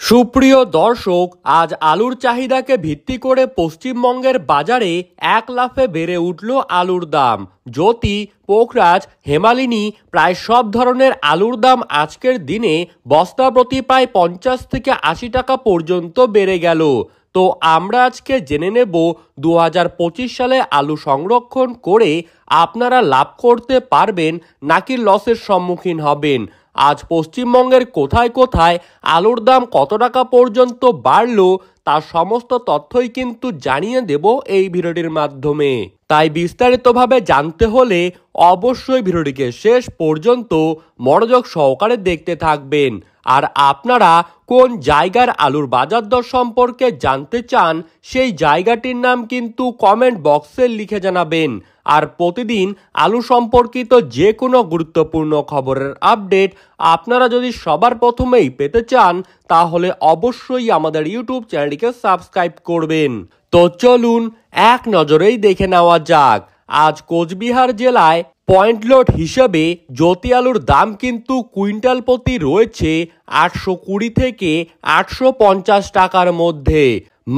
সুপ্রিয় দর্শক, আজ আলুর চাহিদাকে ভিত্তি করে পশ্চিমবঙ্গের বাজারে এক লাফে বেড়ে উঠল আলুর দাম। জ্যোতি, পোখরাজ, হেমালিনী প্রায় সব ধরনের আলুর দাম আজকের দিনে বস্তা প্রতি প্রায় 50 থেকে 80 টাকা পর্যন্ত বেড়ে গেল। তো আমরা আজকে জেনে নেব 2025 সালে আলু সংরক্ষণ করে আপনারা লাভ করতে পারবেন নাকি লসের সম্মুখীন হবেন। আজ পশ্চিমবঙ্গের কোথায় কোথায় আলুর দাম কত টাকা পর্যন্ত বাড়লো তার সমস্ত তথ্যই কিন্তু জানিয়ে দেব এই ভিডিওটির মাধ্যমে। তাই বিস্তারিতভাবে জানতে হলে অবশ্যই ভিডিওটিকে শেষ পর্যন্ত মনোযোগ সহকারে দেখতে থাকবেন। আর আপনারা কোন জায়গার আলুর বাজার দর সম্পর্কে জানতে চান সেই জায়গাটির নাম কিন্তু কমেন্ট বক্সে লিখে জানাবেন। আর প্রতিদিন আলু সম্পর্কিত যে কোনো গুরুত্বপূর্ণ খবরের আপডেট আপনারা যদি সবার প্রথমেই পেতে চান তাহলে অবশ্যই আমাদের ইউটিউব চ্যানেলটিকে সাবস্ক্রাইব করবেন। তো চলুন এক নজরেই দেখে নেওয়া যাক। আজ কোচবিহার জেলায় পয়েন্ট লোড হিসেবে জ্যোতি আলুর দাম কিন্তু কুইন্টাল প্রতি রয়েছে 820 থেকে 850 টাকার মধ্যে।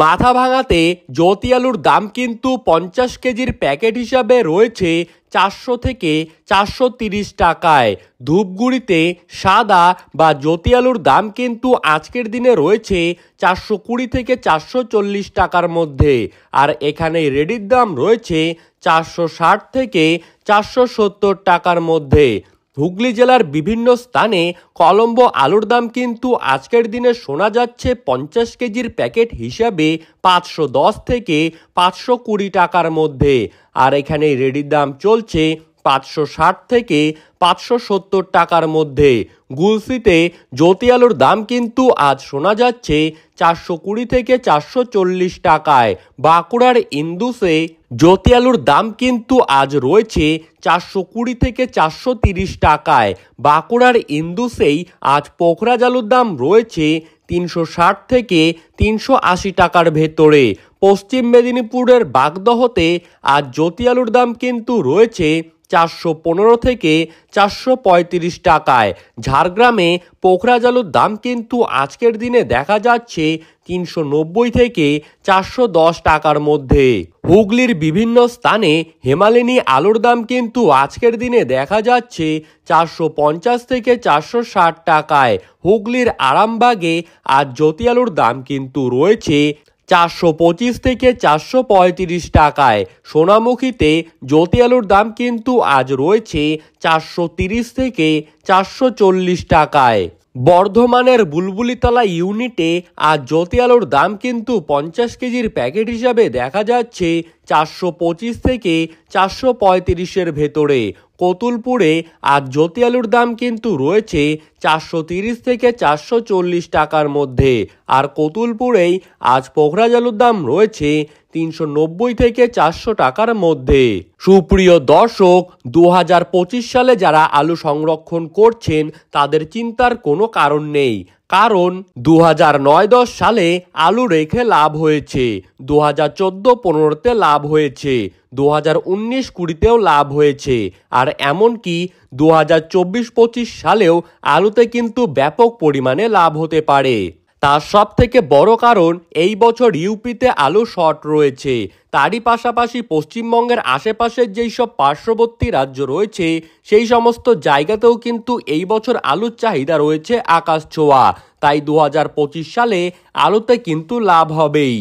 মাথা ভাঙাতে জ্যোতি আলুর দাম কিন্তু 50 কেজির প্যাকেট হিসাবে রয়েছে 400 থেকে 430 টাকায়। ধূপগুড়িতে সাদা বা জ্যোতি আলুর দাম কিন্তু আজকের দিনে রয়েছে 420 থেকে 440 টাকার মধ্যে। আর এখানে রেডির দাম রয়েছে 460 থেকে 470 টাকার মধ্যে। হুগলি জেলার বিভিন্ন স্থানে কলম্বো আলুর দাম কিন্তু আজকের দিনে শোনা যাচ্ছে 50 কেজির প্যাকেট হিসাবে 510 থেকে 520 টাকার মধ্যে। আর এখানে রেডির দাম চলছে 560 থেকে 570 টাকার মধ্যে। গুলশিতে জ্যোতি আলুর দাম কিন্তু আজ শোনা যাচ্ছে 420 থেকে 440 টাকায়। বাঁকুড়ার ইন্দুসে জ্যোতি আলুর দাম কিন্তু আজ রয়েছে 420 থেকে 430 টাকায়। বাঁকুড়ার ইন্দুসেই আজ পোখরাজ আলুর দাম রয়েছে 360 থেকে 380 টাকার ভেতরে। পশ্চিম মেদিনীপুরের বাগদহতে আজ জ্যোতি আলুর দাম কিন্তু রয়েছে 415 থেকে 435 টাকায়। ঝাড়গ্রামে পোখরাজ আলুর দাম কিন্তু আজকের দিনে দেখা যাচ্ছে 390 থেকে 410 টাকার মধ্যে। হুগলির বিভিন্ন স্থানে হেমালিনী আলুর দাম কিন্তু আজকের দিনে দেখা যাচ্ছে 450 থেকে 460 টাকায়। হুগলির আরামবাগে আজ জ্যোতি আলুর দাম কিন্তু রয়েছে 425 থেকে 435 টাকায়। সোনামুখীতে জ্যোতি আলুর দাম কিন্তু আজ রয়েছে 430 থেকে 440 টাকায়। বর্ধমানের বুলবুলিতলা ইউনিটে আজ জ্যোতি আলুর দাম কিন্তু 50 কেজির প্যাকেট হিসাবে দেখা যাচ্ছে 425 থেকে 435-এর ভেতরে। কতুলপুরে আজ জ্যোতি আলুর দাম কিন্তু রয়েছে 430 থেকে 440 টাকার মধ্যে। আর কতুলপুরেই আজ পোখরাজ আলুর দাম রয়েছে 390 থেকে 400 টাকার মধ্যে। সুপ্রিয় দর্শক, 2025 সালে যারা আলু সংরক্ষণ করছেন তাদের চিন্তার কোনো কারণ নেই, কারণ 2009-10 সালে আলু রেখে লাভ হয়েছে, 2014-15-তে লাভ হয়েছে, 2019-20-তেও লাভ হয়েছে। আর এমনকি 2024-25 সালেও আলুতে কিন্তু ব্যাপক পরিমাণে লাভ হতে পারে। তার সব থেকে বড় কারণ এই বছর ইউপিতে আলু শর্ট রয়েছে। তারই পাশাপাশি পশ্চিমবঙ্গের আশেপাশের যেই সব পার্শ্ববর্তী রাজ্য রয়েছে সেই সমস্ত জায়গাতেও কিন্তু এই বছর আলুর চাহিদা রয়েছে আকাশ ছোঁয়া। তাই 2025 সালে আলুতে কিন্তু লাভ হবেই।